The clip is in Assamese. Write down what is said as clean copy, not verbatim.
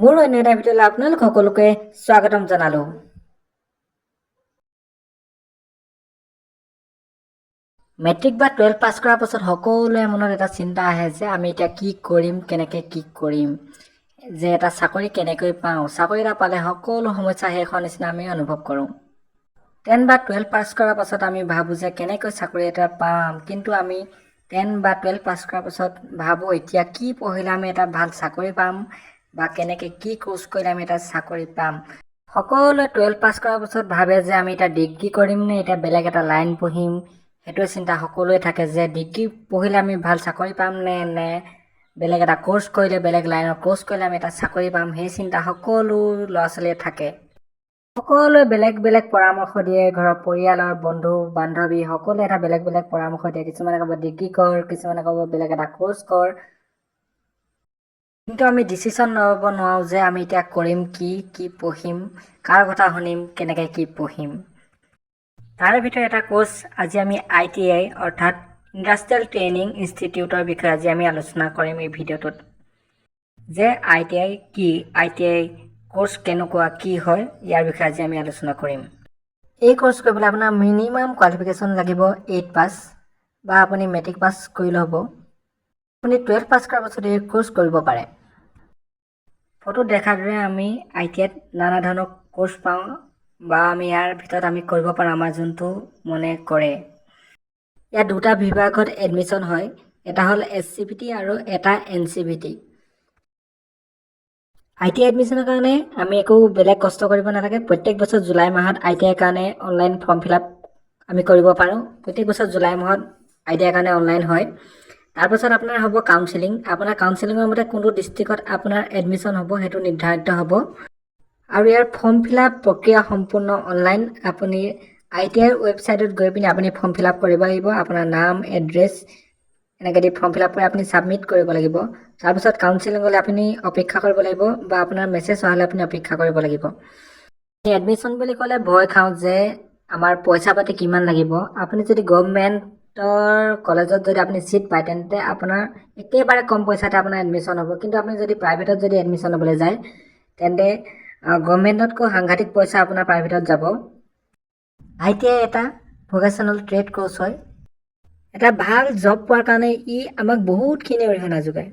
মোৰ অন্য এটা ভিডিঅ'লৈ আপোনালোক সকলোকে স্বাগতম জনালো। মেট্ৰিক বা 12 পাছ কৰাৰ পাছত সকলোৰে মনত এটা চিন্তা আহে যে আমি এতিয়া কি কৰিম, কেনেকৈ কি কৰিম, যে এটা চাকৰি কেনেকৈ পাওঁ। চাকৰি এটা পালে সকলো সমস্যা শেষ হোৱাৰ নিচিনা আমি অনুভৱ কৰোঁ। 10 বা 12 পাছ কৰাৰ পাছত আমি ভাবোঁ যে কেনেকৈ চাকৰি এটা পাম, কিন্তু আমি 10 বা 12 পাছ কৰাৰ পাছত ভাবোঁ এতিয়া কি পঢ়িলে আমি এটা ভাল চাকৰি পাম বা কেনেকৈ কি কোৰ্চ কৰিলে আমি এটা চাকৰি পাম। সকলোৱে 12 পাছ কৰাৰ পাছত ভাবে যে আমি এতিয়া ডিগ্ৰী কৰিম নে এতিয়া বেলেগ এটা লাইন পঢ়িম। সেইটোৱে চিন্তা সকলোৱে থাকে যে ডিগ্ৰী পঢ়িলে আমি ভাল চাকৰি পাম নে বেলেগ এটা কোৰ্চ কৰিলে, বেলেগ লাইনৰ কোৰ্চ কৰিলে আমি এটা চাকৰি পাম। সেই চিন্তা সকলো ল'ৰা ছোৱালীয়ে থাকে। সকলোৱে বেলেগ বেলেগ পৰামৰ্শ দিয়ে, ঘৰৰ পৰিয়ালৰ বন্ধু বান্ধৱী সকলোৱে এটা বেলেগ বেলেগ পৰামৰ্শ দিয়ে। কিছুমানে ক'ব ডিগ্ৰী কৰ, কিছুমানে ক'ব বেলেগ এটা কোৰ্চ কৰ, কিন্তু আমি ডিচিশ্যন ল'ব নোৱাৰোঁ যে আমি এতিয়া কৰিম কি পঢ়িম, কাৰ কথা শুনিম, কেনেকৈ কি পঢ়িম। তাৰে ভিতৰত এটা কোৰ্চ আজি আমি ITI অৰ্থাৎ ইণ্ডাষ্ট্ৰিয়েল ট্ৰেইনিং ইনষ্টিটিউটৰ বিষয়ে আজি আমি আলোচনা কৰিম এই ভিডিঅ'টোত। যে ITI কি, ITI কোৰ্চ কেনেকুৱা, কি হয়, ইয়াৰ বিষয়ে আজি আমি আলোচনা কৰিম। এই কোৰ্চ কৰিবলৈ আপোনাৰ মিনিমাম কোৱালিফিকেশ্যন লাগিব 8 পাছ বা আপুনি মেট্ৰিক পাছ কৰিলে হ'ব। আপুনি 12 পাছ কৰাৰ পাছত এই কোৰ্চ কৰিব পাৰে। ফটোত দেখাৰ দৰে আমি ITIত নানা ধৰণৰ কোৰ্চ পাওঁ বা আমি ইয়াৰ ভিতৰত আমি কৰিব পাৰোঁ আমাৰ যোনটো মনে কৰে। ইয়াত দুটা বিভাগত এডমিশ্যন হয়, এটা হ'ল SCVT আৰু এটা NCVT। ITI এডমিশ্যনৰ কাৰণে আমি একো বেলেগ কষ্ট কৰিব নালাগে। প্ৰত্যেক বছৰ জুলাই মাহত ITIৰ কাৰণে অনলাইন ফৰ্ম ফিল আপ আমি কৰিব পাৰোঁ। প্ৰত্যেক বছৰ জুলাই মাহত ITIৰ কাৰণে অনলাইন হয়। তাৰপাছত আপোনাৰ হ'ব কাউন্সেলিং। আপোনাৰ কাউন্সেলিঙৰ মতে কোনটো ডিষ্ট্ৰিক্টত আপোনাৰ এডমিশ্যন হ'ব সেইটো নিৰ্ধাৰিত হ'ব। আৰু ইয়াৰ ফৰ্ম ফিল আপ প্ৰক্ৰিয়া সম্পূৰ্ণ অনলাইন। আপুনি ITIৰ ৱেবছাইটত গৈ পিনি আপুনি ফৰ্ম ফিল আপ কৰিব লাগিব। আপোনাৰ নাম, এড্ৰেছ এনেকৈ দি ফৰ্ম ফিল আপ কৰি আপুনি ছাবমিট কৰিব লাগিব। তাৰপিছত কাউন্সেলিঙলৈ আপুনি অপেক্ষা কৰিব লাগিব বা আপোনাৰ মেছেজ অহালৈ আপুনি অপেক্ষা কৰিব লাগিব। এডমিশ্যন বুলি ক'লে ভয় খাওঁ যে আমাৰ পইচা পাতি কিমান লাগিব। আপুনি যদি গভৰ্ণমেণ্টৰ কলেজত যদি আপুনি ছিট পায় তেন্তে আপোনাৰ একেবাৰে কম পইচাতে আপোনাৰ এডমিশ্যন হ'ব। কিন্তু আপুনি যদি প্ৰাইভেটত যদি এডমিশ্যন ল'বলৈ যায় তেন্তে গভৰ্ণমেণ্টতকৈ সাংঘাতিক পইচা আপোনাৰ প্ৰাইভেটত যাব। ITI এটা ভকেশ্যনেল ট্ৰেড কোৰ্চ হয়। এটা ভাল জব পোৱাৰ কাৰণে ই আমাক বহুতখিনি অৰিহণা যোগায়।